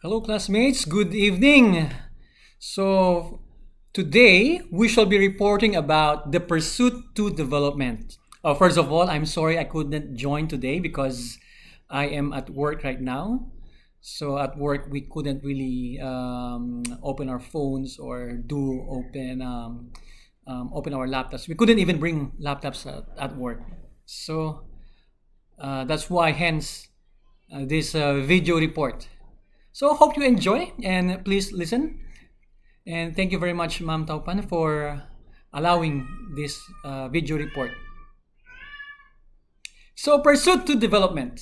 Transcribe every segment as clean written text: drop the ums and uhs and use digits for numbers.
Hello, classmates. Good evening. So, today we shall be reporting about the Persuit to Development. First of all, I'm sorry I couldn't join today because I am at work right now. So, at work, we couldn't really open our phones or open our laptops. We couldn't even bring laptops at work. So, that's why, hence, this video report. So hope you enjoy and please listen. And thank you very much, Ma'am Taupan, for allowing this video report. So Pursuit to Development,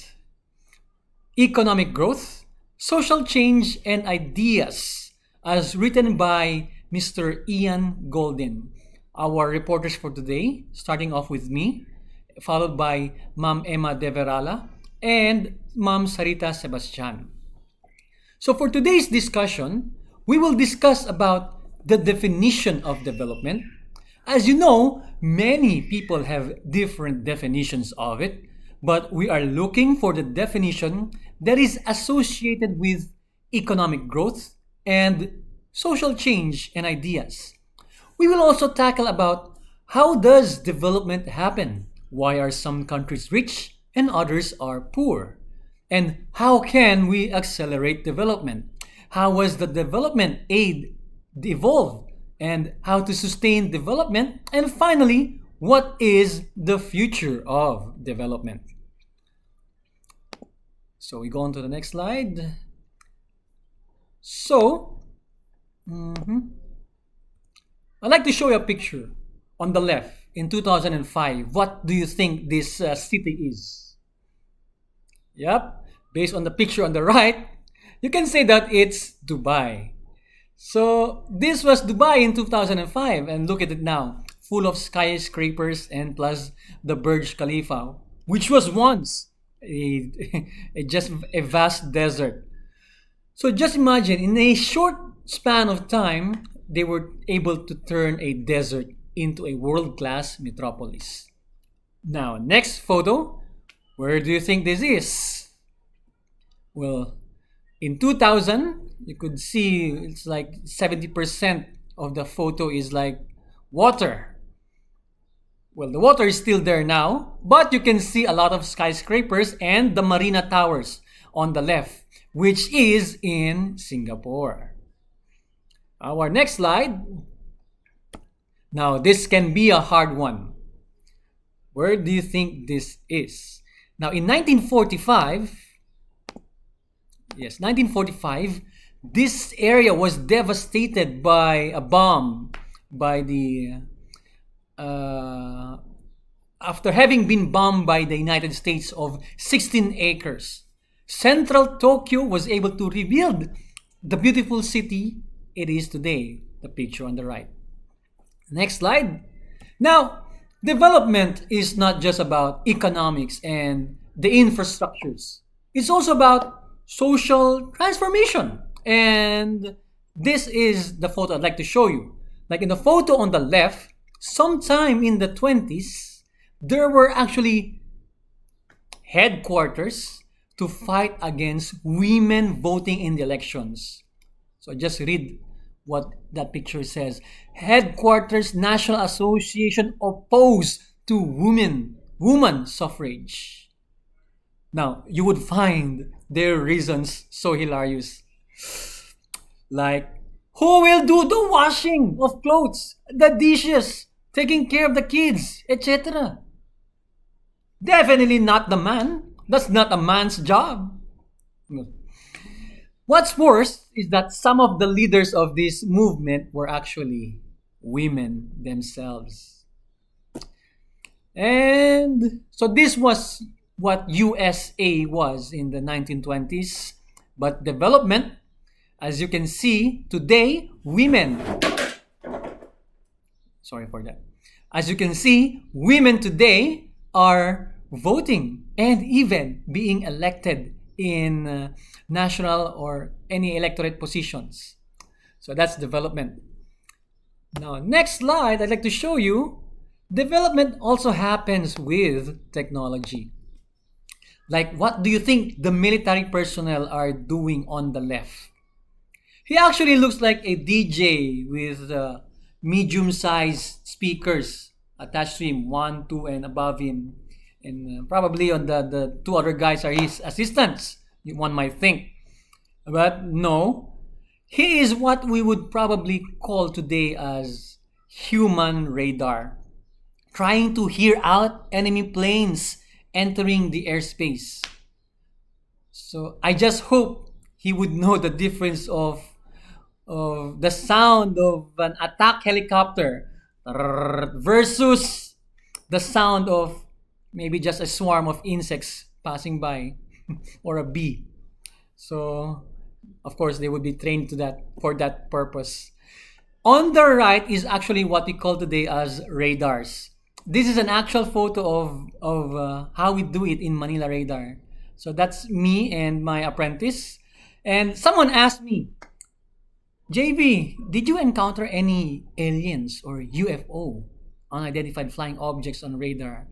Economic Growth, Social Change and Ideas, as written by Mr. Ian Golden. Our reporters for today, starting off with me, followed by Ma'am Emma Deverala and Ma'am Sarita Sebastian. So for today's discussion, we will discuss about the definition of development. As you know, many people have different definitions of it, but we are looking for the definition that is associated with economic growth and social change and ideas. We will also tackle about how does development happen? Why are some countries rich and others are poor? And how can we accelerate development? How was the development aid evolved? And how to sustain development? And finally, what is the future of development? So we go on to the next slide. So, I'd like to show you a picture on the left in 2005. What do you think this city is? Yep, based on the picture on the right, you can say that it's Dubai. So this was Dubai in 2005 and look at it now, full of skyscrapers and plus the Burj Khalifa, which was once just a vast desert. So just imagine in a short span of time, they were able to turn a desert into a world-class metropolis. Now, next photo. Where do you think this is? Well, in 2000, you could see it's like 70% of the photo is like water. Well, the water is still there now, but you can see a lot of skyscrapers and the Marina Towers on the left, which is in Singapore. Our next slide. Now, this can be a hard one. Where do you think this is? Now, in 1945, this area was devastated by a bomb after having been bombed by the United States of 16 acres. Central Tokyo was able to rebuild the beautiful city it is today, the picture on the right. Next slide. Now, development is not just about economics and the infrastructures. It's also about social transformation. And this is the photo I'd like to show you. Like in the photo on the left, sometime in the 20s, there were actually headquarters to fight against women voting in the elections. So just read what that picture says. Headquarters National Association opposed to woman suffrage. Now, you would find their reasons so hilarious. Like, who will do the washing of clothes, the dishes, taking care of the kids, etc.? Definitely not the man. That's not a man's job. What's worse is that some of the leaders of this movement were actually women themselves. And so this was what USA was in the 1920s. But development, as you can see, today, As you can see, women today are voting and even being elected in national or any electorate positions. So that's development. Now, next slide, I'd like to show you development also happens with technology. Like, what do you think the military personnel are doing on the left? He actually looks like a DJ with medium-sized speakers attached to him, one, two, and above him. And probably on the two other guys are his assistants, one might think. But no, he is what we would probably call today as human radar, trying to hear out enemy planes entering the airspace. So I just hope he would know the difference of the sound of an attack helicopter versus the sound of maybe just a swarm of insects passing by or a bee. So of course they would be trained to that for that purpose. On the right is actually what we call today as radars. This is an actual photo of how we do it in Manila Radar. So that's me and my apprentice. And someone asked me, JB, did you encounter any aliens or UFO, unidentified flying objects on radar?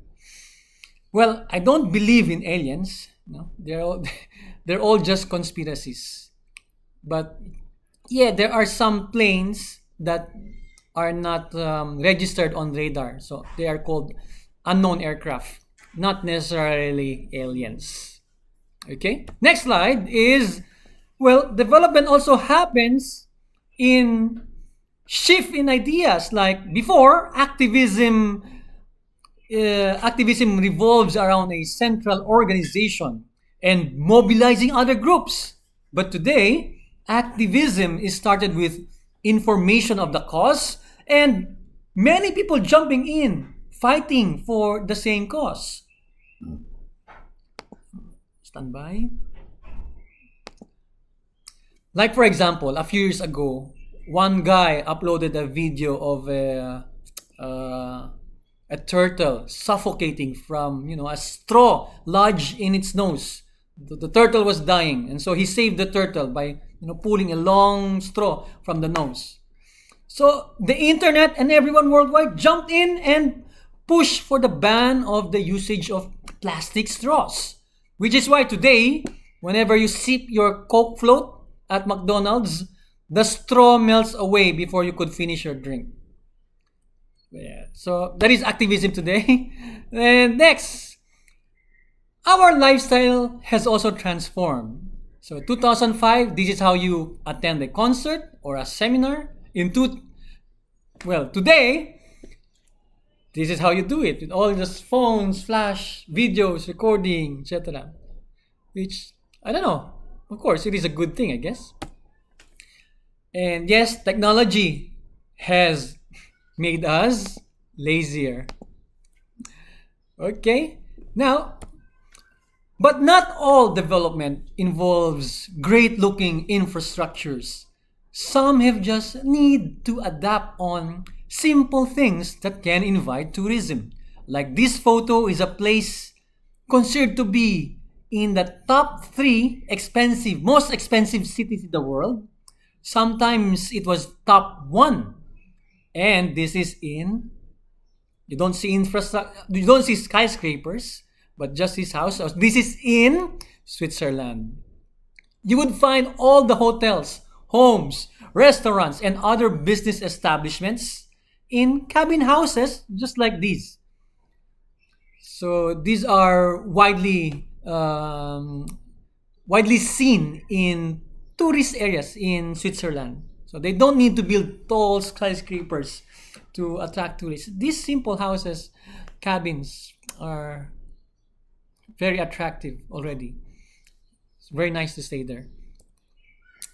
Well, I don't believe in aliens. No, they're all just conspiracies. But yeah, there are some planes that are not registered on radar. So they are called unknown aircraft, not necessarily aliens. Okay, next slide is, well, development also happens in shift in ideas. Like before, activism revolves around a central organization and mobilizing other groups. But today, activism is started with information of the cause and many people jumping in, fighting for the same cause. Stand by. Like for example, a few years ago, one guy uploaded a video of a turtle suffocating from a straw lodged in its nose. The turtle was dying, and so he saved the turtle by pulling a long straw from the nose. So the internet and everyone worldwide jumped in and pushed for the ban of the usage of plastic straws, which is why today, whenever you sip your Coke float at McDonald's, the straw melts away before you could finish your drink. Yeah, so that is activism today. And next, our lifestyle has also transformed. So 2005, this is how you attend a concert or a seminar. Today, this is how you do it with all just phones, flash, videos, recording, etc. Which, I don't know. Of course, it is a good thing, I guess. And yes, technology has made us lazier. Okay, now, but not all development involves great-looking infrastructures. Some have just need to adapt on simple things that can invite tourism. Like this photo is a place considered to be in the top 3 most expensive cities in the world. Sometimes it was top 1. And this is you don't see infrastructure, you don't see skyscrapers, but just this house. This is in Switzerland. You would find all the hotels, homes, restaurants, and other business establishments in cabin houses just like these. So these are widely seen in tourist areas in Switzerland. So they don't need to build tall skyscrapers to attract tourists. These simple houses, cabins, are very attractive already. It's very nice to stay there.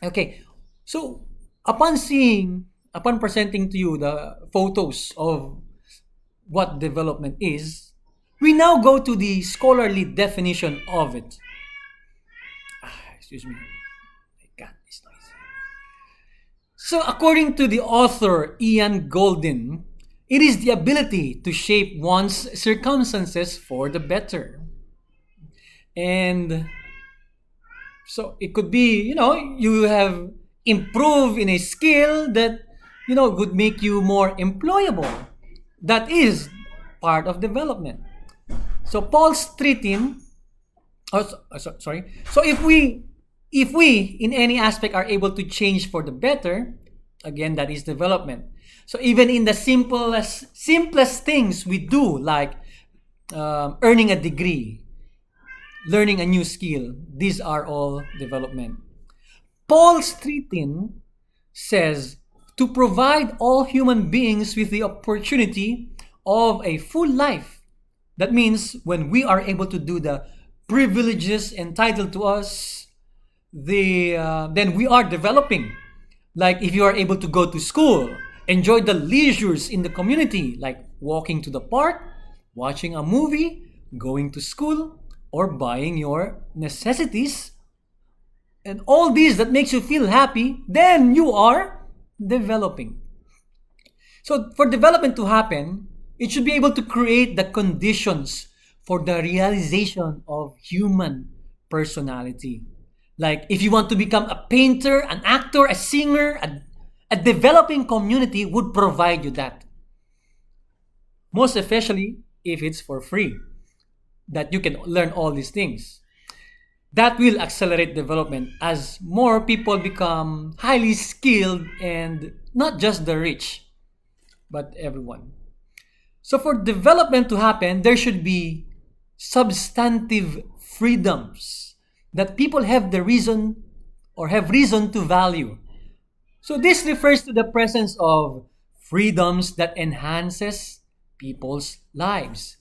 Okay, so upon presenting to you the photos of what development is, we now go to the scholarly definition of it. Excuse me. So according to the author Ian Goldin, it is the ability to shape one's circumstances for the better. And so it could be, you have improved in a skill that, would make you more employable. That is part of development. So Paul Strittin Sorry. So if we in any aspect are able to change for the better, again that is development. So even in the simplest things we do, like earning a degree, learning a new skill, these are all development. Paul Streetin says to provide all human beings with the opportunity of a full life. That means when we are able to do the privileges entitled to us, then we are developing. Like if you are able to go to school, enjoy the leisures in the community, like walking to the park, watching a movie, going to school, or buying your necessities, and all these that makes you feel happy, then you are developing. So for development to happen, it should be able to create the conditions for the realization of human personality. Like if you want to become a painter, an actor, a singer, a developing community would provide you that. Most especially if it's for free, that you can learn all these things. That will accelerate development as more people become highly skilled, and not just the rich, but everyone. So for development to happen, there should be substantive freedoms that people have the reason or have reason to value. So this refers to the presence of freedoms that enhances people's lives.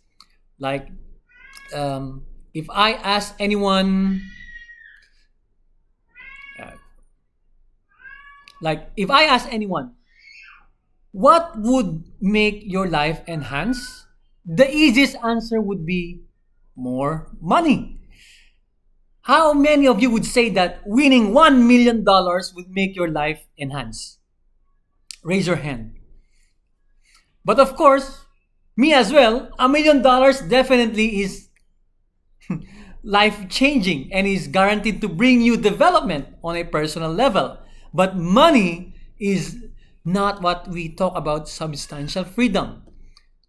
Like if I ask anyone, uh, what would make your life enhance? The easiest answer would be more money. How many of you would say that winning $1 million would make your life enhance? Raise your hand. But of course, me as well, $1 million definitely is life changing and is guaranteed to bring you development on a personal level. But money is not what we talk about substantial freedom.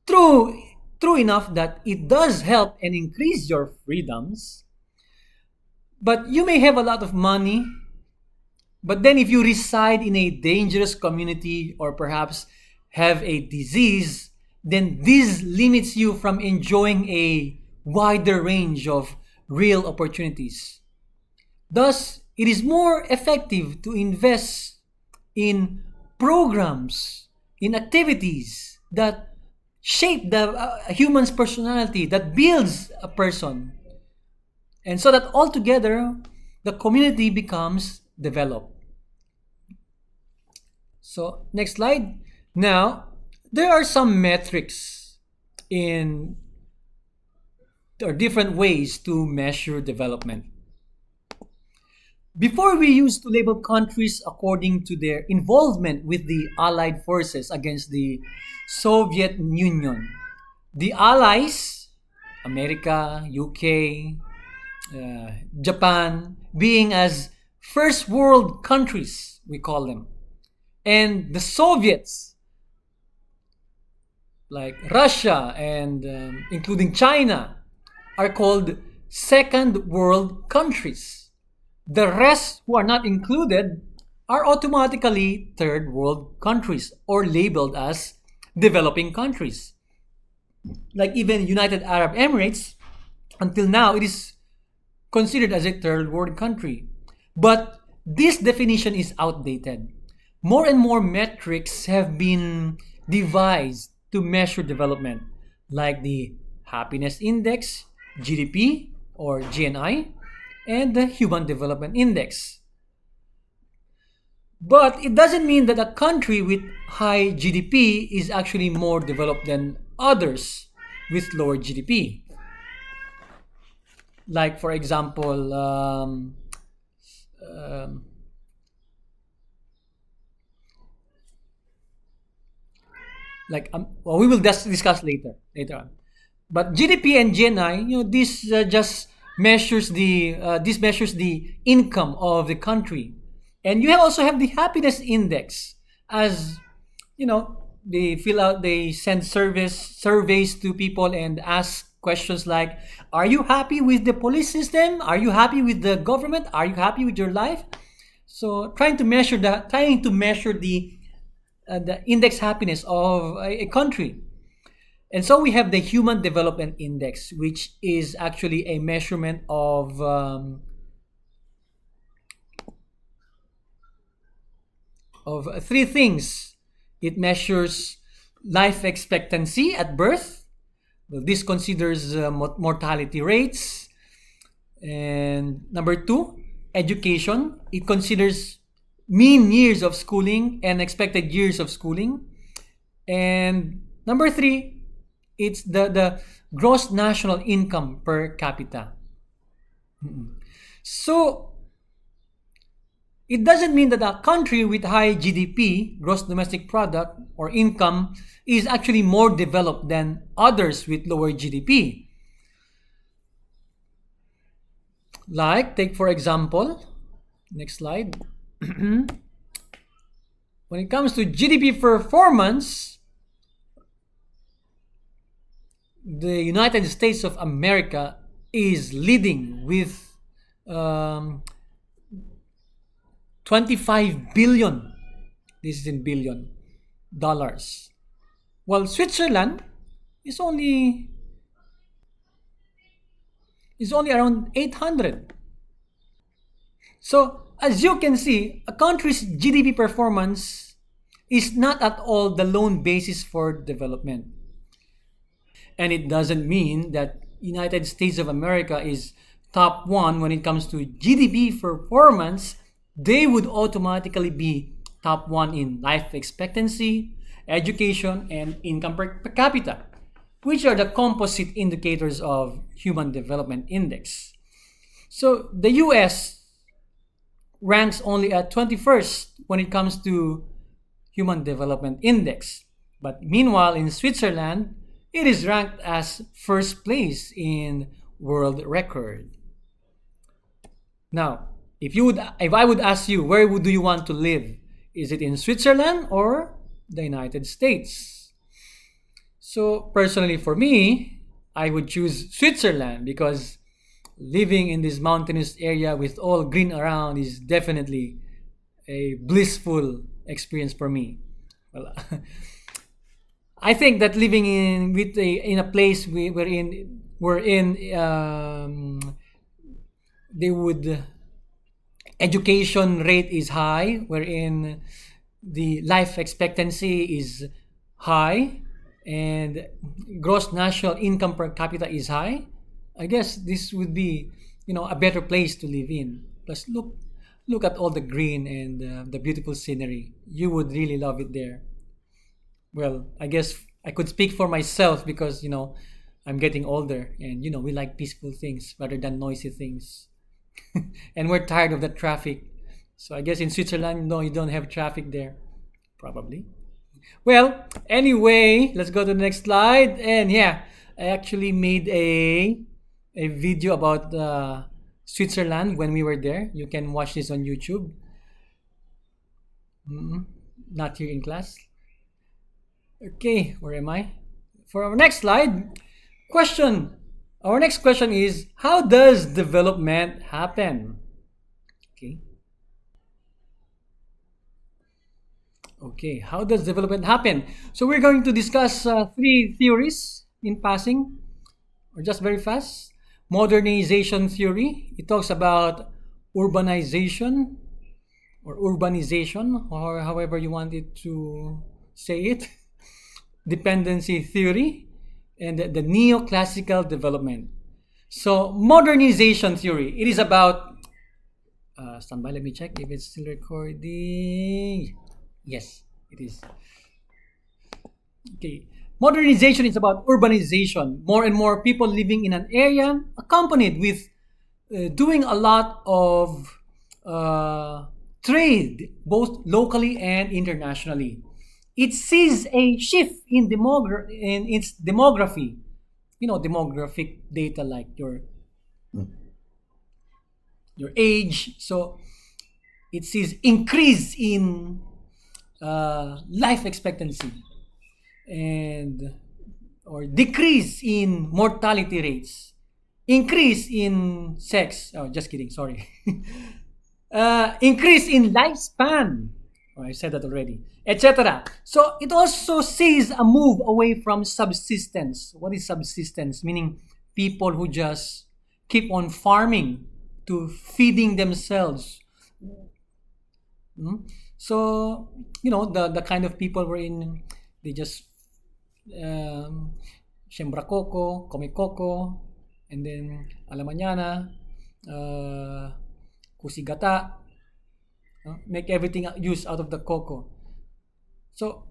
True enough that it does help and increase your freedoms. But you may have a lot of money, but then if you reside in a dangerous community or perhaps have a disease, then this limits you from enjoying a wider range of real opportunities. Thus, it is more effective to invest in programs, in activities that shape the human's personality, that builds a person. And so that altogether, the community becomes developed. So, next slide. Now, there are some metrics in or different ways to measure development. Before, we used to label countries according to their involvement with the Allied forces against the Soviet Union. The Allies, America, UK, Japan, being as first world countries, we call them. And the Soviets, like Russia and including China, are called second world countries. The rest who are not included are automatically third world countries or labeled as developing countries. Like even United Arab Emirates, until now it is considered as a third world country. But this definition is outdated. More and more metrics have been devised to measure development, like the Happiness Index, GDP or GNI, and the Human Development Index. But it doesn't mean that a country with high GDP is actually more developed than others with lower GDP. Like, for example, we will discuss later on. But GDP and GNI, this just measures the income of the country, and you also have the happiness index. As they send surveys to people and ask questions like, are you happy with the police system? Are you happy with the government? Are you happy with your life? So trying to measure the index happiness of a country. And so we have the Human Development Index, which is actually a measurement of three things. It measures life expectancy at birth. Well, this considers mortality rates. And number two, education. It considers mean years of schooling and expected years of schooling. And number three, it's the gross national income per capita. So it doesn't mean that a country with high GDP, gross domestic product, or income is actually more developed than others with lower GDP. Like, take for example, next slide. When it comes to GDP performance, the United States of America is leading with 25 billion, this is in billion, dollars. While Switzerland is only around 800. So as you can see, a country's GDP performance is not at all the lone basis for development. And it doesn't mean that United States of America is top one when it comes to GDP performance. They would automatically be top one in life expectancy, education, and income per capita, which are the composite indicators of Human Development Index. So the US ranks only at 21st when it comes to Human Development Index. But meanwhile, in Switzerland, it is ranked as first place in world record. Now, if I would ask you, where do you want to live? Is it in Switzerland or the United States? So personally for me, I would choose Switzerland because living in this mountainous area with all green around is definitely a blissful experience for me. Well, I think that living in a place they would education rate is high, wherein the life expectancy is high, and gross national income per capita is high. I guess this would be, a better place to live in. Plus, look at all the green and the beautiful scenery. You would really love it there. Well, I guess I could speak for myself because I'm getting older, and we like peaceful things rather than noisy things. And we're tired of the traffic. So I guess in Switzerland, no, you don't have traffic there. Probably. Well, anyway, let's go to the next slide. And yeah, I actually made a video about Switzerland when we were there. You can watch this on YouTube. Not here in class. Okay, where am I? For our next slide, question. Our next question is, how does development happen? Okay, how does development happen? So we're going to discuss three theories in passing, or just very fast. Modernization theory. It talks about urbanization, or however you want it to say it. Dependency theory. And the Neoclassical Development. So modernization theory, it is about stand by, let me check if it's still recording. Yes, it is. Okay, modernization is about urbanization, more and more people living in an area, accompanied with doing a lot of trade, both locally and internationally. It sees a shift in its demography. Demographic data like your age. So it sees increase in life expectancy, and or decrease in mortality rates, increase in sex. Oh, just kidding. Sorry. Increase in lifespan. Oh, I said that already, etc. So it also sees a move away from subsistence. What is subsistence? Meaning people who just keep on farming to feeding themselves. So, the kind of people we're in, they just siembra coco, come coco, and then a la mañana, kusigata, make everything use out of the cocoa. So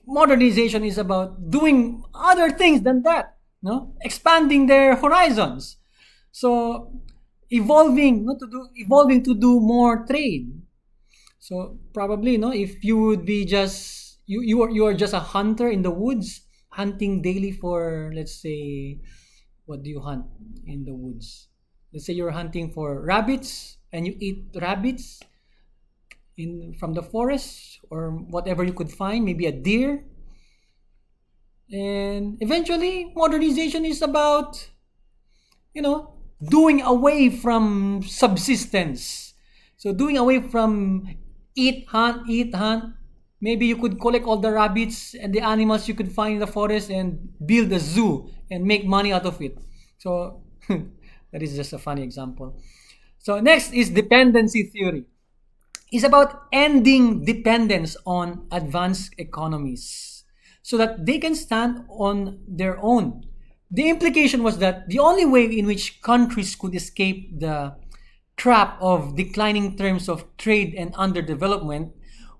modernization is about doing other things than that, expanding their horizons. So evolving to do more trade. So probably, if you would be just you are just a hunter in the woods, hunting daily for, let's say, what do you hunt in the woods? Let's say you're hunting for rabbits and you eat rabbits from the forest or whatever you could find, maybe a deer. And eventually modernization is about doing away from subsistence. So doing away from eat, hunt. Maybe you could collect all the rabbits and the animals you could find in the forest and build a zoo and make money out of it. So that is just a funny example. So next is dependency theory. It's about ending dependence on advanced economies so that they can stand on their own. The implication was that the only way in which countries could escape the trap of declining terms of trade and underdevelopment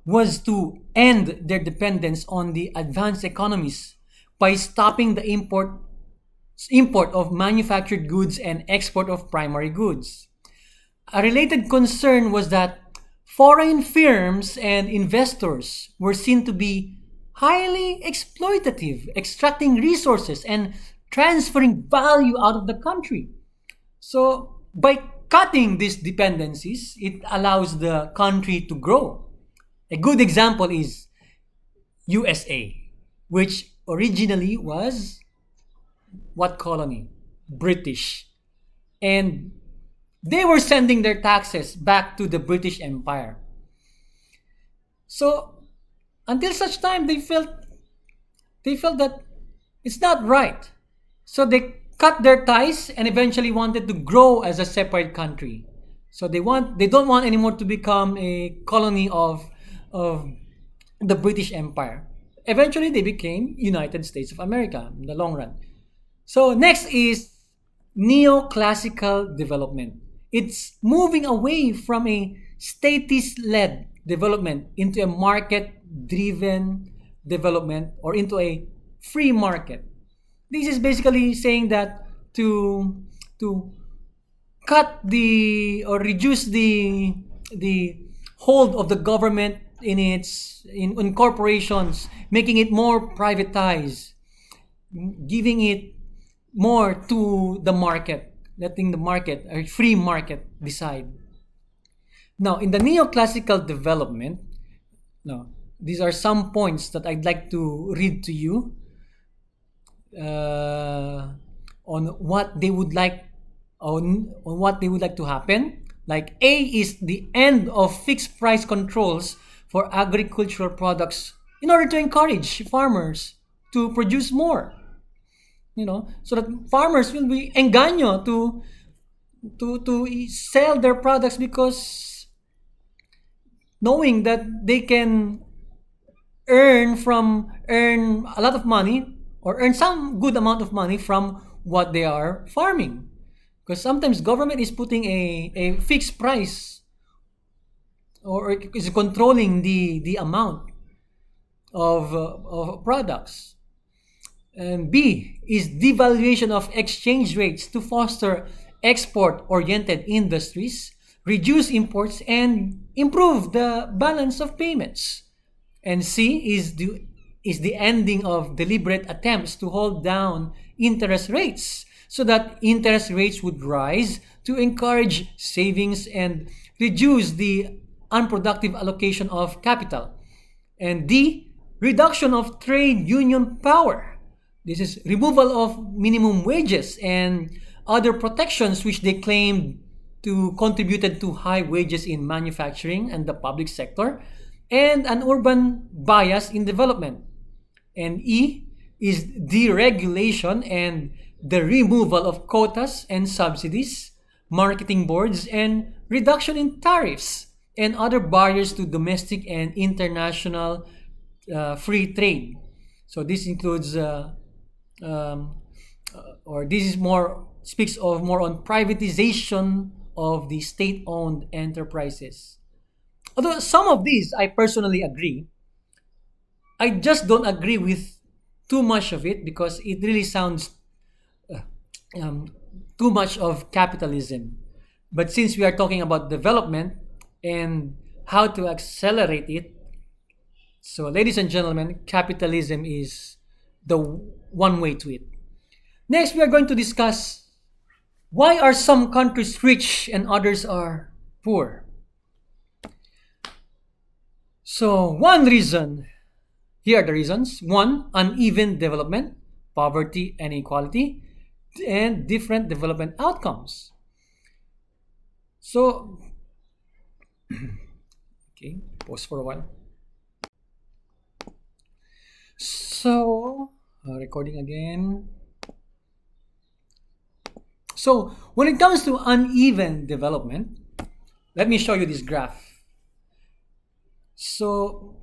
was to end their dependence on the advanced economies by stopping the import of manufactured goods and export of primary goods. A related concern was that foreign firms and investors were seen to be highly exploitative, extracting resources and transferring value out of the country. So by cutting these dependencies, it allows the country to grow. A good example is USA, which originally was what colony? British. And they were sending their taxes back to the British Empire. So until such time they felt that it's not right. So they cut their ties and eventually wanted to grow as a separate country. So they don't want anymore to become a colony of the British Empire. Eventually they became United States of America in the long run. So next is Neoclassical Development. It's moving away from a statist-led development into a market-driven development or into a free market. This is basically saying that to cut or reduce the hold of the government in corporations, making it more privatized, giving it more to the market, letting the market, a free market, decide. Now, in the neoclassical development, these are some points that I'd like to read to you on what they would like to happen. Like A is the end of fixed price controls for agricultural products in order to encourage farmers to produce more. So that farmers will be engaño to sell their products because knowing that they can earn a lot of money or earn some good amount of money from what they are farming. Because sometimes government is putting a fixed price or is controlling the amount of products. And B is devaluation of exchange rates to foster export-oriented industries, reduce imports, and improve the balance of payments. And C is the ending of deliberate attempts to hold down interest rates so that interest rates would rise to encourage savings and reduce the unproductive allocation of capital. And D, reduction of trade union power This is removal of minimum wages and other protections which they claimed to contributed to high wages in manufacturing and the public sector, and an urban bias in development. And E is deregulation and the removal of quotas and subsidies, marketing boards, and reduction in tariffs and other barriers to domestic and international free trade. So this includes, um, or this is more speaks of more on privatization of the state-owned enterprises. Although some of these I personally agree, I just don't agree with too much of it because it really sounds um, too much of capitalism. But since we are talking about development and how to accelerate it, so ladies and gentlemen, capitalism is the one way to it. Next, we are going to discuss why are some countries rich and others are poor. So one reason, here are the reasons. One, uneven development, poverty and inequality, and different development outcomes. So, okay, pause for a while. So, recording again. So, when it comes to uneven development, let me show you this graph. So,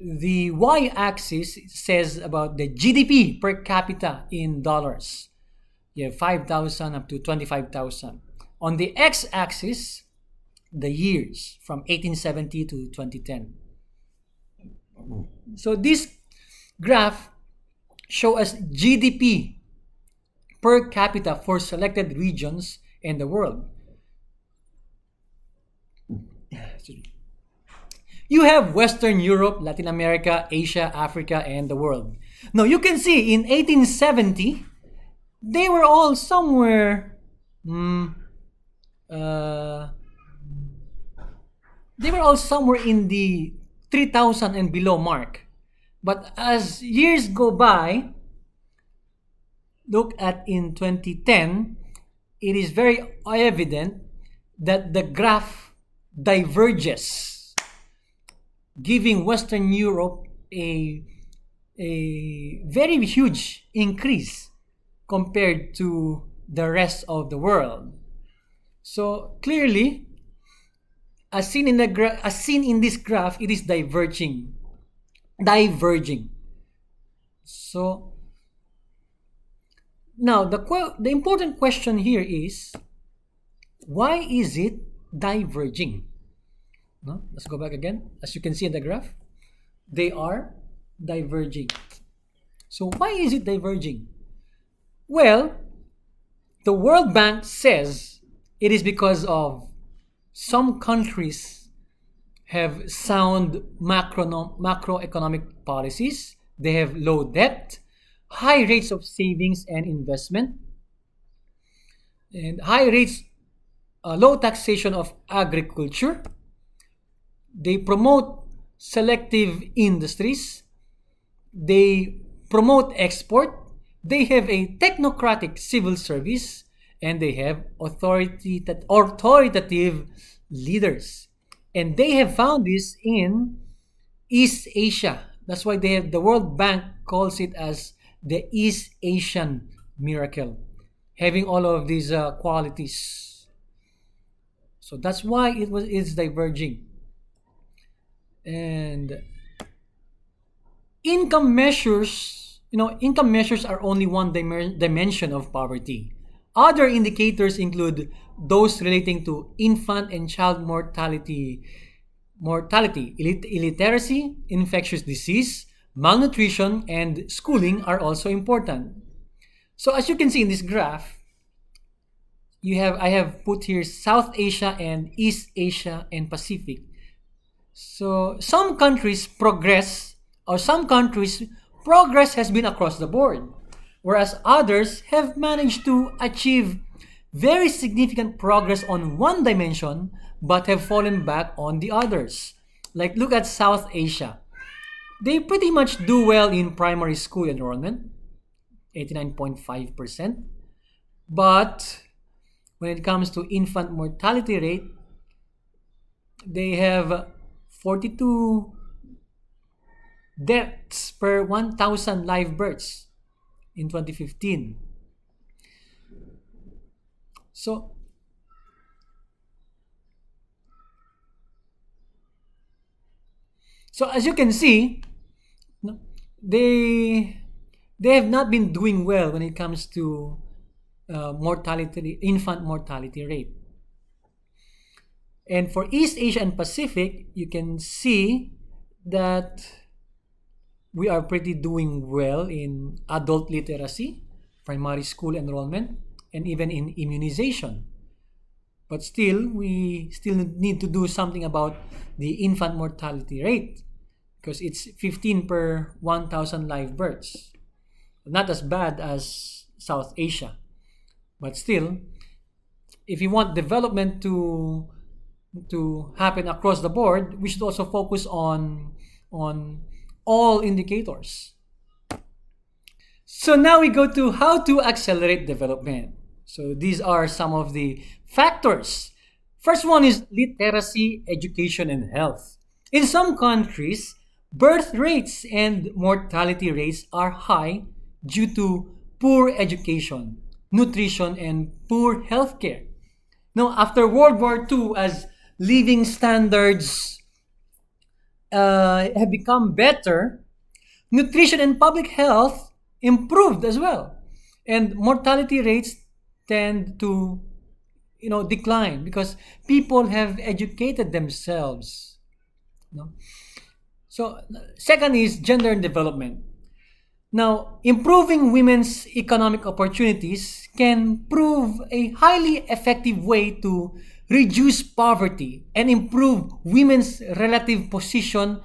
the y-axis says about the GDP per capita in dollars. You have 5,000 up to 25,000. On the x-axis, the years from 1870 to 2010. So this graph shows us GDP per capita for selected regions in the world. You have Western Europe, Latin America, Asia, Africa, and the world. Now you can see in 1870, they were all somewhere in the 3,000 and below mark. But as years go by, look at in 2010, it is very evident that the graph diverges, giving Western Europe a very huge increase compared to the rest of the world. So clearly, as seen in this graph, it is diverging. So now the important question here is, why is it diverging? No? Let's go back again. As you can see in the graph, they are diverging. So why is it diverging? Well, the World Bank says it is because of some countries have sound macroeconomic policies. They have low debt, high rates of savings and investment, and low taxation of agriculture. They promote selective industries. They promote export. They have a technocratic civil service, and they have authoritative leaders. And they have found this in East Asia. That's why the World Bank calls it as the East Asian miracle, having all of these qualities. So that's why it's diverging. And income measures are only one dimension of poverty. Other indicators include those relating to infant and child mortality, illiteracy, infectious disease, malnutrition, and schooling are also important. So as you can see in this graph, I have put here South Asia and East Asia and Pacific. So some countries progress has been across the board, whereas others have managed to achieve very significant progress on one dimension but have fallen back on the others. Like look at South Asia. They pretty much do well in primary school enrollment. 89.5%. But when it comes to infant mortality rate, they have 42 deaths per 1,000 live births in 2015. So, as you can see, no, they have not been doing well when it comes to infant mortality rate. And for East Asia and Pacific, you can see that we are pretty doing well in adult literacy, primary school enrollment, and even in immunization. But still, we still need to do something about the infant mortality rate because it's 15 per 1,000 live births. Not as bad as South Asia. But still, if you want development to happen across the board, we should also focus on all indicators. So now we go to how to accelerate development. So these are some of the factors. First one is literacy, education, and health. In some countries, birth rates and mortality rates are high due to poor education, nutrition, and poor healthcare. Now, after World War II, as living standards have become better, nutrition and public health improved as well, and mortality rates tend to decline because people have educated themselves. So second is gender and development. Now, improving women's economic opportunities can prove a highly effective way to reduce poverty and improve women's relative position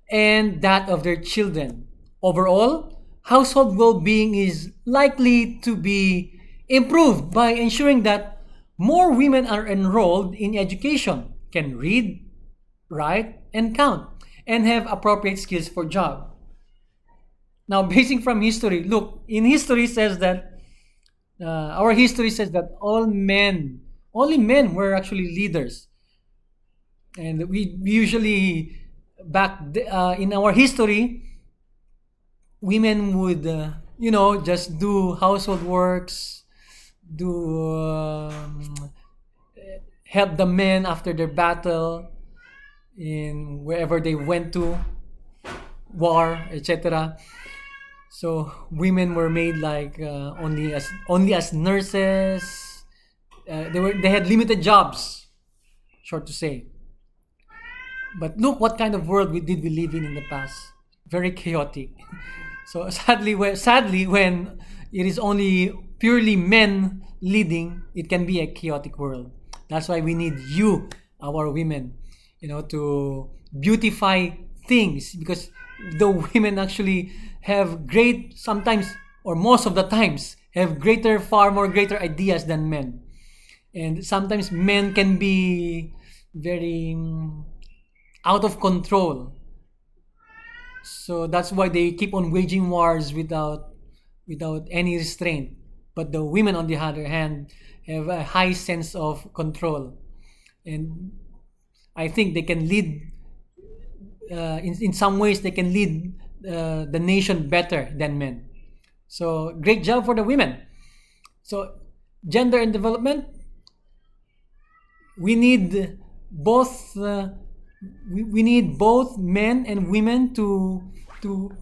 and that of their children. Overall, household well-being is likely to be improved by ensuring that more women are enrolled in education, can read, write, and count, and have appropriate skills for job. Now, basing from history, look, in history says that our history says that only men were actually leaders, and we usually in our history, women would just do household works, help the men after their battle in wherever they went to war, etc. So women were made like only as nurses. They had limited jobs, short to say. But look what kind of world we live in the past. Very chaotic. So sadly, when it is only purely men leading, it can be a chaotic world. That's why we need you, our women, to beautify things, because the women actually have sometimes or most of the times have far more greater ideas than men. And sometimes men can be very out of control. So that's why they keep on waging wars without any restraint. But the women, on the other hand, have a high sense of control. And I think they can lead, in some ways, they can lead the nation better than men. So great job for the women. So gender and development, we need both men and women to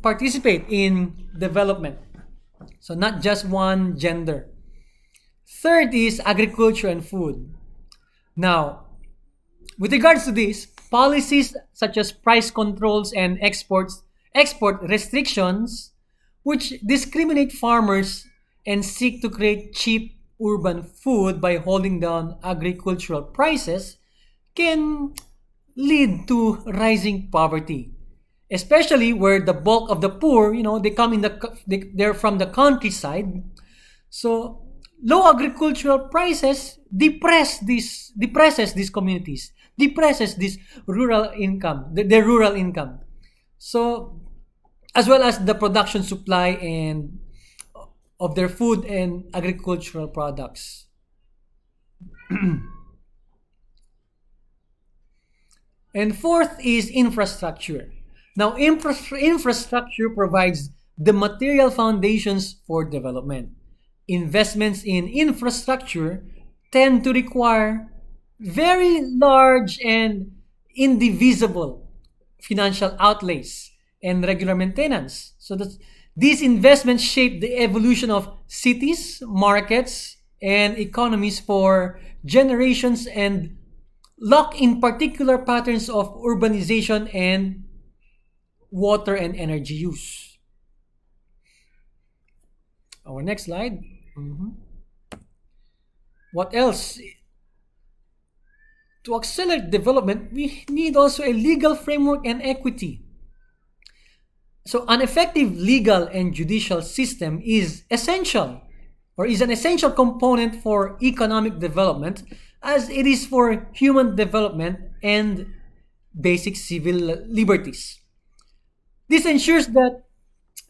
participate in development. So not just one gender. Third is agriculture and food. Now, with regards to this, policies such as price controls and export restrictions, which discriminate farmers and seek to create cheap urban food by holding down agricultural prices, can lead to rising poverty, especially where the bulk of the poor, they're from the countryside. So low agricultural prices depresses these communities, depresses this rural income, their rural income. So as well as the production supply and of their food and agricultural products. And fourth is infrastructure. Now, infrastructure provides the material foundations for development. Investments in infrastructure tend to require very large and indivisible financial outlays and regular maintenance. So that these investments shape the evolution of cities, markets, and economies for generations and lock in particular patterns of urbanization and water and energy use. Our next slide. What else? To accelerate development, we need also a legal framework and equity. So an effective legal and judicial system is essential or is an essential component for economic development as it is for human development and basic civil liberties. This ensures that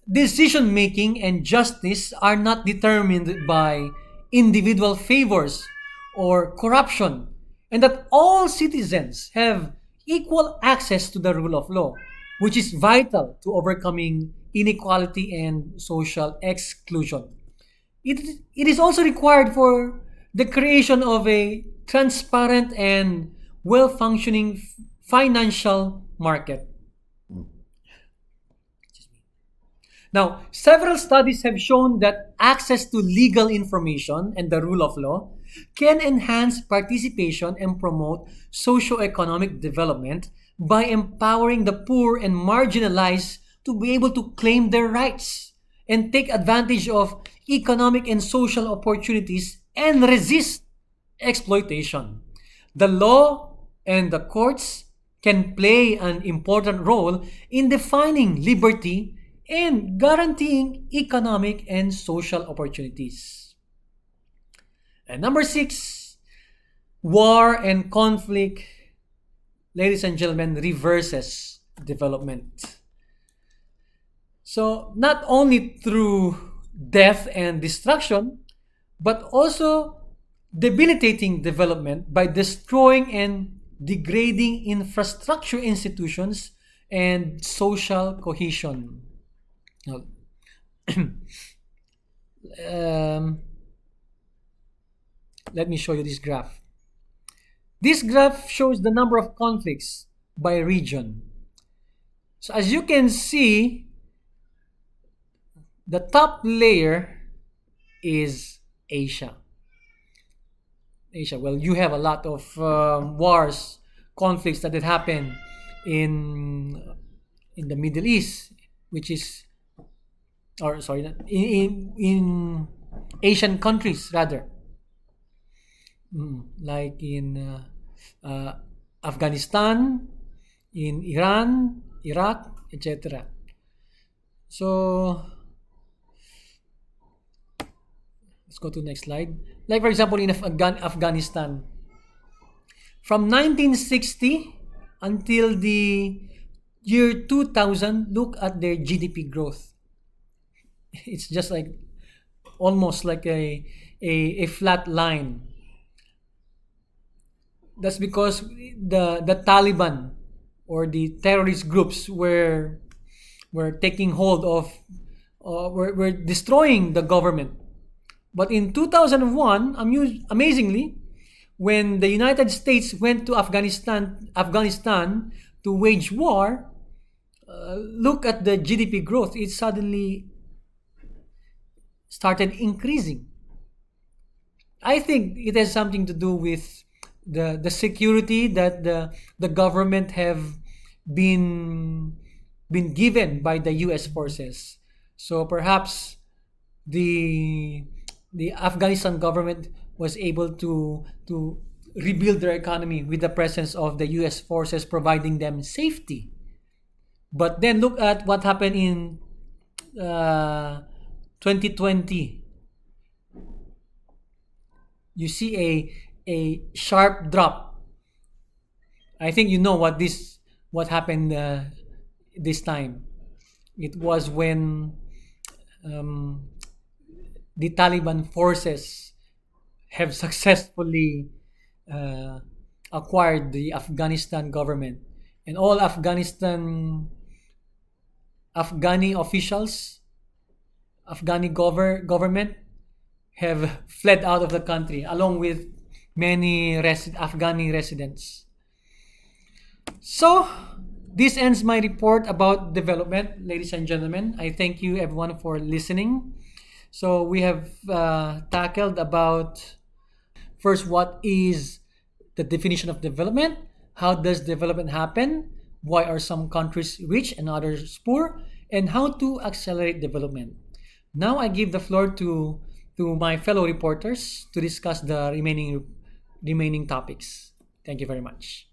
decision making and justice are not determined by individual favors or corruption, and that all citizens have equal access to the rule of law, which is vital to overcoming inequality and social exclusion. It is also required for the creation of a transparent and well-functioning financial market. Now, several studies have shown that access to legal information and the rule of law can enhance participation and promote socio-economic development by empowering the poor and marginalized to be able to claim their rights and take advantage of economic and social opportunities and resist exploitation. The law and the courts can play an important role in defining liberty and guaranteeing economic and social opportunities. And number 6, war and conflict, ladies and gentlemen, reverses development. So not only through death and destruction, but also debilitating development by destroying and degrading infrastructure institutions and social cohesion. Now, let me show you this graph. This graph shows the number of conflicts by region. So as you can see, the top layer is Asia. Well, you have a lot of wars, conflicts that had happened in the Middle East, which is, or sorry, in Asian countries rather, like in Afghanistan, in Iran, Iraq, etc. So let's go to the next slide. Like for example, in Afghanistan, from 1960 until the year 2000, look at their GDP growth. It's just like almost like a flat line. That's because the Taliban or the terrorist groups were taking hold of, were destroying the government. But in 2001, amazingly, when the United States went to Afghanistan to wage war, look at the GDP growth. It suddenly started increasing. I think it has something to do with the security that the government have been given by the U.S. forces. So perhaps the Afghanistan government was able to rebuild their economy with the presence of the U.S. forces providing them safety. But then look at what happened in 2020. You see a sharp drop. I think you know what happened this time. It was when the Taliban forces have successfully uh, acquired the Afghanistan government, and all Afghani officials, government have fled out of the country along with many Afghani residents. So, this ends my report about development, ladies and gentlemen. I thank you everyone for listening. So, we have tackled about first what is the definition of development, how does development happen, why are some countries rich and others poor, and how to accelerate development. Now I give the floor to my fellow reporters to discuss the remaining topics. Thank you very much.